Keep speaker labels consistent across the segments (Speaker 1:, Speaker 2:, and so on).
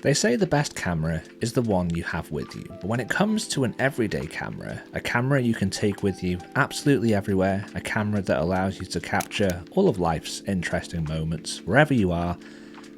Speaker 1: They say the best camera is the one you have with you, but when it comes to an everyday camera, a camera you can take with you absolutely everywhere, a camera that allows you to capture all of life's interesting moments wherever you are,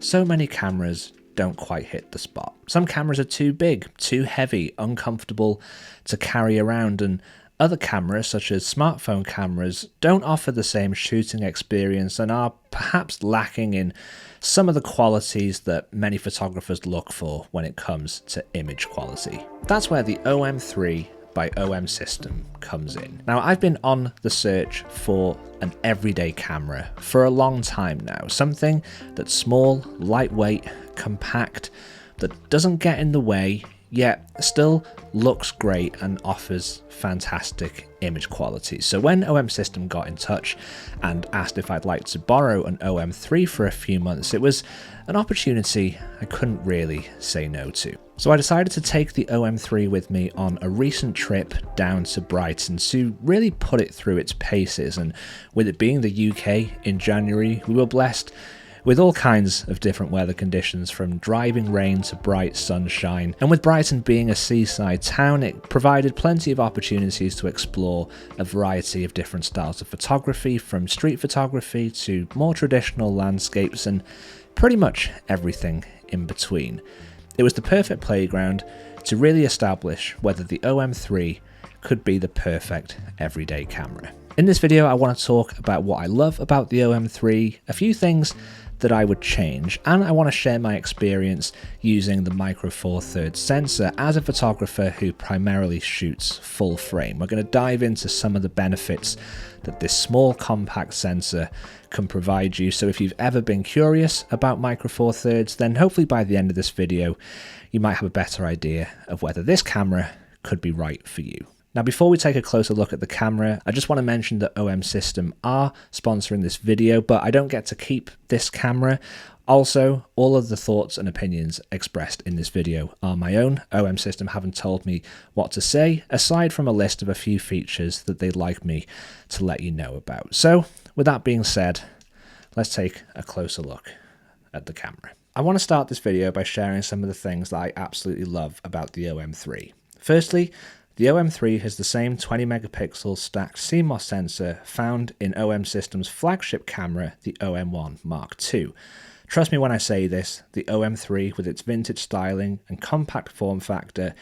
Speaker 1: so many cameras don't quite hit the spot. Some cameras are too big, too heavy, uncomfortable to carry around, and other cameras, such as smartphone cameras, don't offer the same shooting experience and are perhaps lacking in some of the qualities that many photographers look for when it comes to image quality. That's where the OM-3 by OM System comes in. Now, I've been on the search for an everyday camera for a long time now, something that's small, lightweight, compact, that doesn't get in the way, yet still looks great and offers fantastic image quality. So when OM System got in touch and asked if I'd like to borrow an OM-3 for a few months, it was an opportunity I couldn't really say no to. So I decided to take the OM-3 with me on a recent trip down to Brighton to really put it through its paces, and with it being the UK in January, we were blessed with all kinds of different weather conditions, from driving rain to bright sunshine. And with Brighton being a seaside town, it provided plenty of opportunities to explore a variety of different styles of photography, from street photography to more traditional landscapes and pretty much everything in between. It was the perfect playground to really establish whether the OM-3 could be the perfect everyday camera. In this video, I want to talk about what I love about the OM-3, a few things that I would change, and I want to share my experience using the Micro Four Thirds sensor as a photographer who primarily shoots full frame. We're going to dive into some of the benefits that this small compact sensor can provide you. So if you've ever been curious about Micro Four Thirds, then hopefully by the end of this video you might have a better idea of whether this camera could be right for you. Now, before we take a closer look at the camera, I just want to mention that OM System are sponsoring this video, but I don't get to keep this camera. Also, all of the thoughts and opinions expressed in this video are my own. OM System haven't told me what to say, aside from a list of a few features that they'd like me to let you know about. So, with that being said, let's take a closer look at the camera. I want to start this video by sharing some of the things that I absolutely love about the OM-3. Firstly, the OM-3 has the same 20 megapixel stacked CMOS sensor found in OM System's flagship camera, the OM-1 Mark II. Trust me when I say this, the OM-3 with its vintage styling and compact form factor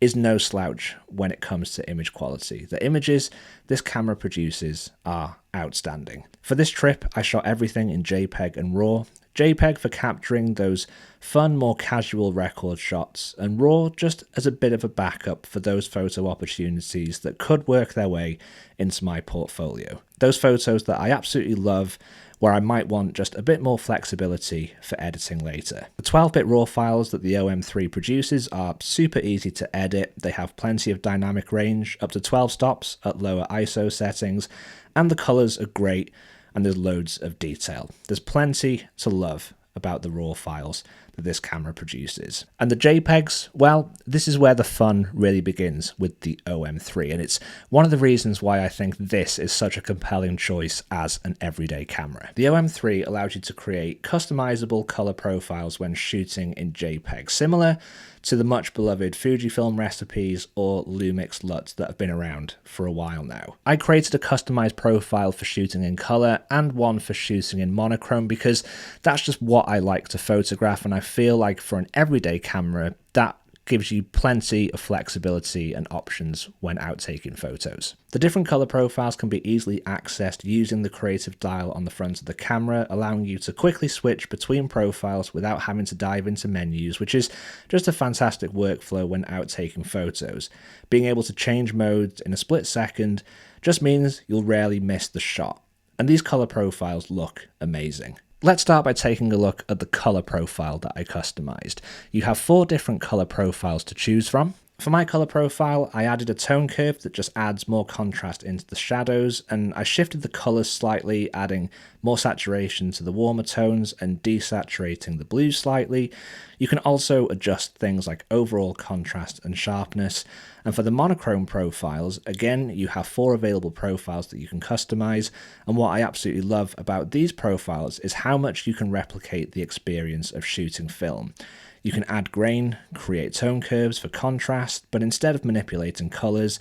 Speaker 1: is no slouch when it comes to image quality. The images this camera produces are outstanding. For this trip, I shot everything in JPEG and RAW. JPEG for capturing those fun, more casual record shots, and RAW just as a bit of a backup for those photo opportunities that could work their way into my portfolio. Those photos that I absolutely love, where I might want just a bit more flexibility for editing later. The 12-bit RAW files that the OM-3 produces are super easy to edit. They have plenty of dynamic range, up to 12 stops at lower ISO settings, and the colors are great, and there's loads of detail. There's plenty to love about the RAW files that this camera produces. And the JPEGs, well, this is where the fun really begins with the OM-3, and it's one of the reasons why I think this is such a compelling choice as an everyday camera. The OM-3 allows you to create customizable color profiles when shooting in JPEG, similar to the much beloved Fujifilm recipes or Lumix LUTs that have been around for a while now. I created a customized profile for shooting in color and one for shooting in monochrome because that's just what I like to photograph, and I feel like for an everyday camera that gives you plenty of flexibility and options when out taking photos. The different color profiles can be easily accessed using the creative dial on the front of the camera, allowing you to quickly switch between profiles without having to dive into menus, which is just a fantastic workflow when out taking photos. Being able to change modes in a split second just means you'll rarely miss the shot. And these color profiles look amazing. Let's start by taking a look at the color profile that I customized. You have 4 different color profiles to choose from. For my color profile, I added a tone curve that just adds more contrast into the shadows, and I shifted the colors slightly, adding more saturation to the warmer tones and desaturating the blues slightly. You can also adjust things like overall contrast and sharpness. And for the monochrome profiles, again, you have 4 available profiles that you can customize. And what I absolutely love about these profiles is how much you can replicate the experience of shooting film. You can add grain, create tone curves for contrast, but instead of manipulating colors,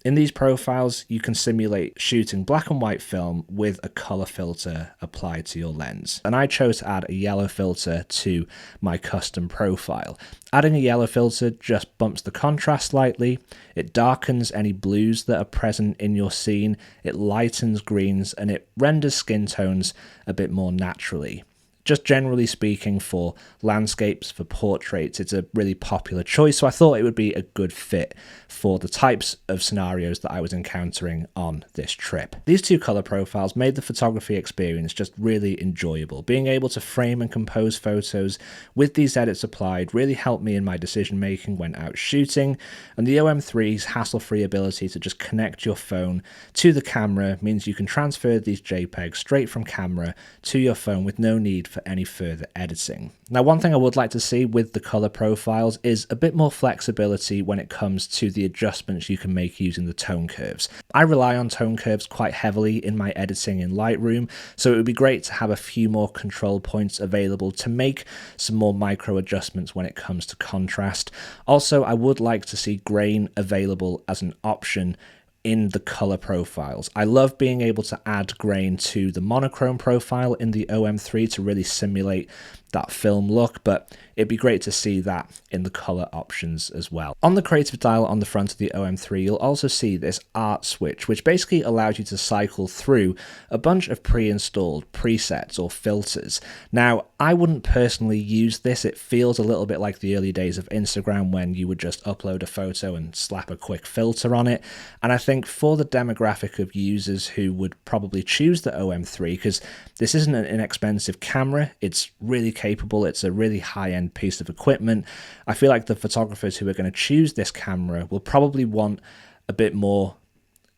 Speaker 1: in these profiles, you can simulate shooting black and white film with a color filter applied to your lens. And I chose to add a yellow filter to my custom profile. Adding a yellow filter just bumps the contrast slightly, it darkens any blues that are present in your scene, it lightens greens, and it renders skin tones a bit more naturally. Just generally speaking, for landscapes, for portraits, it's a really popular choice, so I thought it would be a good fit for the types of scenarios that I was encountering on this trip. These two color profiles made the photography experience just really enjoyable. Being able to frame and compose photos with these edits applied really helped me in my decision making when out shooting, and the OM-3's hassle-free ability to just connect your phone to the camera means you can transfer these JPEGs straight from camera to your phone with no need for any further editing. Now, one thing I would like to see with the color profiles is a bit more flexibility when it comes to the adjustments you can make using the tone curves. I rely on tone curves quite heavily in my editing in Lightroom, so it would be great to have a few more control points available to make some more micro adjustments when it comes to contrast. Also, I would like to see grain available as an option in the color profiles. I love being able to add grain to the monochrome profile in the OM-3 to really simulate that film look, but it'd be great to see that in the color options as well. On the creative dial on the front of the OM-3, you'll also see this art switch, which basically allows you to cycle through a bunch of pre-installed presets or filters. Now, I wouldn't personally use this. It feels a little bit like the early days of Instagram when you would just upload a photo and slap a quick filter on it. And I think for the demographic of users who would probably choose the OM-3, because this isn't an inexpensive camera, it's really capable, it's a really high-end piece of equipment. I feel like the photographers who are going to choose this camera will probably want a bit more,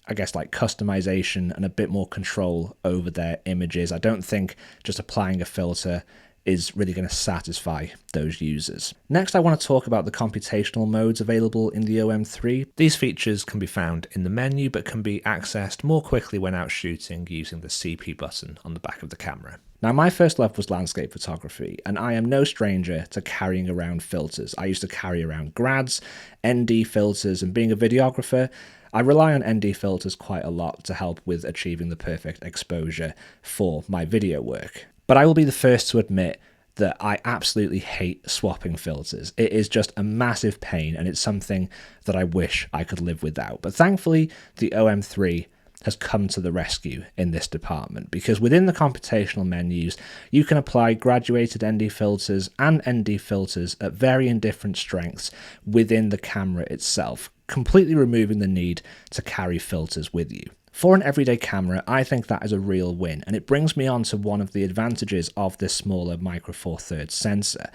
Speaker 1: I guess, like customization and a bit more control over their images. I don't think just applying a filter is really going to satisfy those users. Next, I want to talk about the computational modes available in the OM-3. These features can be found in the menu, but can be accessed more quickly when out shooting using the CP button on the back of the camera. Now, my first love was landscape photography, and I am no stranger to carrying around filters. I used to carry around grads, ND filters, and being a videographer, I rely on ND filters quite a lot to help with achieving the perfect exposure for my video work. But I will be the first to admit that I absolutely hate swapping filters. It is just a massive pain, and it's something that I wish I could live without. But thankfully, the OM-3 has come to the rescue in this department, because within the computational menus, you can apply graduated ND filters and ND filters at varying different strengths within the camera itself, completely removing the need to carry filters with you. For an everyday camera, I think that is a real win, and it brings me on to one of the advantages of this smaller Micro Four Thirds sensor.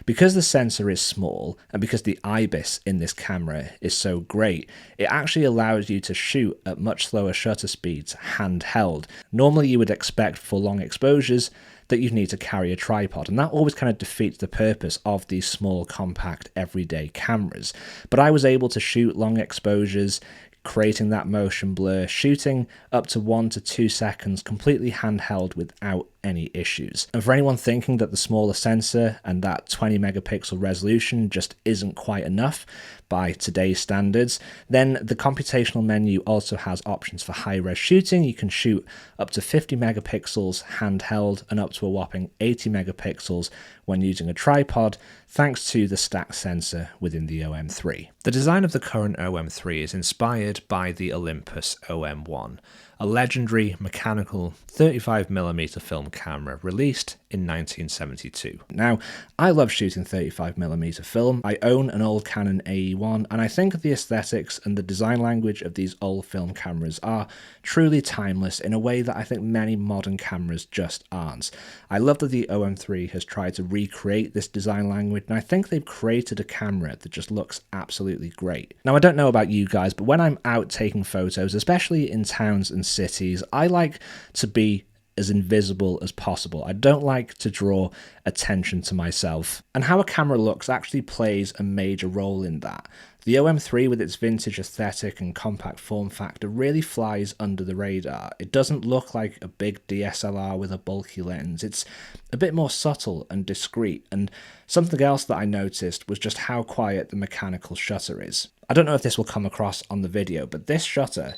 Speaker 1: Because the sensor is small, and because the IBIS in this camera is so great, it actually allows you to shoot at much slower shutter speeds handheld. Normally you would expect for long exposures that you'd need to carry a tripod, and that always kind of defeats the purpose of these small, compact, everyday cameras. But I was able to shoot long exposures, creating that motion blur, shooting up to 1 to 2 seconds completely handheld without any issues. And for anyone thinking that the smaller sensor and that 20 megapixel resolution just isn't quite enough by today's standards, then the computational menu also has options for high-res shooting. You can shoot up to 50 megapixels handheld and up to a whopping 80 megapixels when using a tripod, thanks to the stacked sensor within the OM-3. The design of the current OM-3 is inspired by the Olympus OM-1, a legendary mechanical 35mm film camera released in 1972. Now, I love shooting 35mm film. I own an old Canon AE1, and I think the aesthetics and the design language of these old film cameras are truly timeless in a way that I think many modern cameras just aren't. I love that the OM-3 has tried to recreate this design language, and I think they've created a camera that just looks absolutely great. Now, I don't know about you guys, but when I'm out taking photos, especially in towns and cities, I like to be as invisible as possible. I don't like to draw attention to myself. And how a camera looks actually plays a major role in that. The OM-3 with its vintage aesthetic and compact form factor really flies under the radar. It doesn't look like a big DSLR with a bulky lens. It's a bit more subtle and discreet, and something else that I noticed was just how quiet the mechanical shutter is. I don't know if this will come across on the video, but this shutter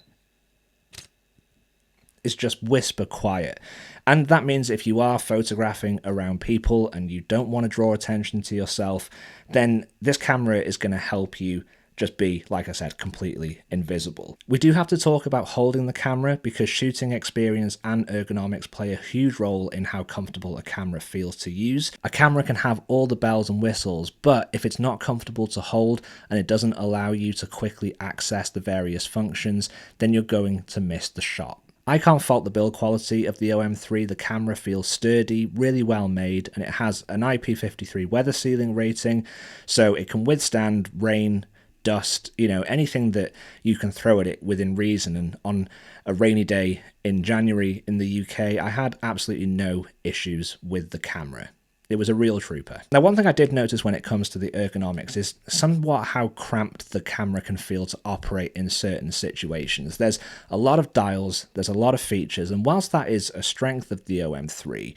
Speaker 1: is just whisper quiet. And that means if you are photographing around people and you don't want to draw attention to yourself, then this camera is going to help you just be, like I said, completely invisible. We do have to talk about holding the camera because shooting experience and ergonomics play a huge role in how comfortable a camera feels to use. A camera can have all the bells and whistles, but if it's not comfortable to hold and it doesn't allow you to quickly access the various functions, then you're going to miss the shot. I can't fault the build quality of the OM-3. The camera feels sturdy, really well made, and it has an IP53 weather sealing rating, so it can withstand rain, dust, anything that you can throw at it within reason. And on a rainy day in January in the UK, I had absolutely no issues with the camera. It was a real trooper. Now, one thing I did notice when it comes to the ergonomics is somewhat how cramped the camera can feel to operate in certain situations. There's a lot of dials, there's a lot of features, and whilst that is a strength of the OM-3,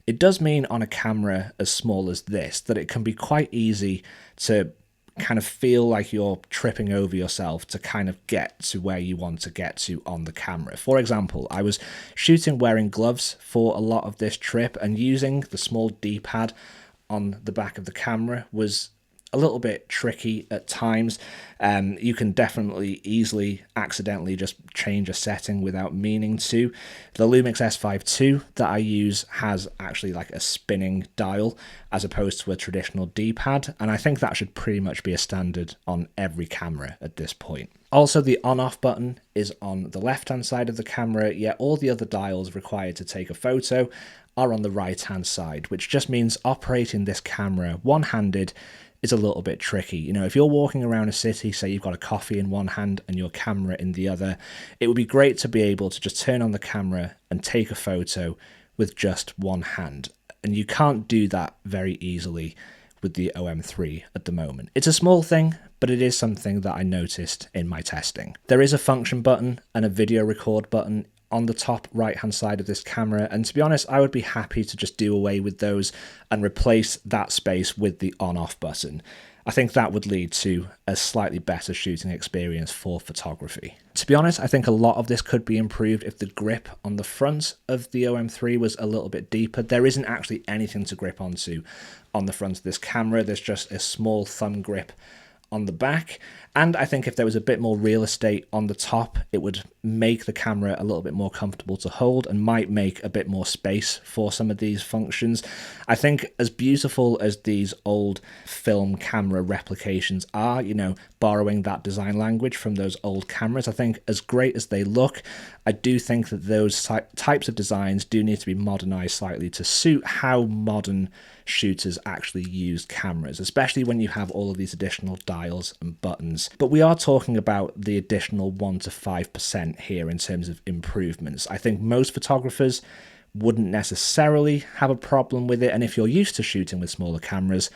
Speaker 1: it does mean on a camera as small as this that it can be quite easy to kind of feel like you're tripping over yourself to kind of get to where you want to get to on the camera. For example, I was shooting wearing gloves for a lot of this trip, and using the small D-pad on the back of the camera was a little bit tricky at times. You can definitely easily accidentally just change a setting without meaning to. The Lumix S5 II that I use has actually like a spinning dial as opposed to a traditional D-pad, and I think that should pretty much be a standard on every camera at this point. Also, the on-off button is on the left-hand side of the camera, yet all the other dials required to take a photo are on the right-hand side, which just means operating this camera one-handed is a little bit tricky. If you're walking around a city, say you've got a coffee in one hand and your camera in the other, it would be great to be able to just turn on the camera and take a photo with just one hand. And you can't do that very easily with the OM-3 at the moment. It's a small thing, but it is something that I noticed in my testing. There is a function button and a video record button on the top right hand side of this camera, and to be honest, I would be happy to just do away with those and replace that space with the on-off button. I think that would lead to a slightly better shooting experience for photography. To be honest, I think a lot of this could be improved if the grip on the front of the OM-3 was a little bit deeper. There isn't actually anything to grip onto on the front of this camera. There's just a small thumb grip on the back, and I think if there was a bit more real estate on the top, it would make the camera a little bit more comfortable to hold and might make a bit more space for some of these functions. I think as beautiful as these old film camera replications are, borrowing that design language from those old cameras, I think as great as they look, I do think that those types of designs do need to be modernized slightly to suit how modern shooters actually use cameras, especially when you have all of these additional dials and buttons. But we are talking about the additional 1 to 5% here in terms of improvements. I think most photographers wouldn't necessarily have a problem with it, and if you're used to shooting with smaller cameras,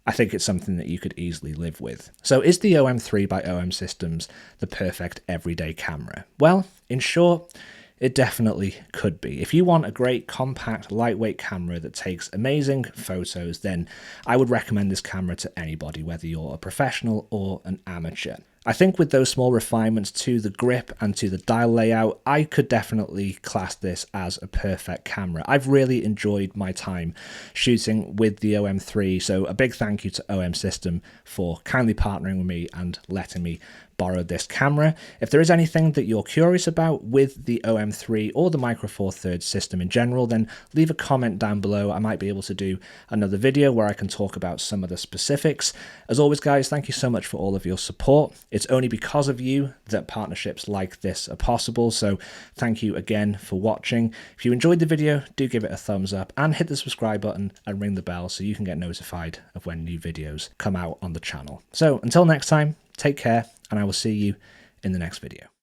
Speaker 1: I think it's something that you could easily live with. So is the OM-3 by OM Systems the perfect everyday camera? Well, in short, it definitely could be. If you want a great, compact, lightweight camera that takes amazing photos, then I would recommend this camera to anybody, whether you're a professional or an amateur. I think with those small refinements to the grip and to the dial layout, I could definitely class this as a perfect camera. I've really enjoyed my time shooting with the OM-3, so a big thank you to OM System for kindly partnering with me and letting me borrow this camera. If there is anything that you're curious about with the OM-3 or the Micro Four Thirds system in general, then leave a comment down below. I might be able to do another video where I can talk about some of the specifics. As always, guys, thank you so much for all of your support. It's only because of you that partnerships like this are possible, so thank you again for watching. If you enjoyed the video, do give it a thumbs up and hit the subscribe button and ring the bell so you can get notified of when new videos come out on the channel. So until next time, take care, and I will see you in the next video.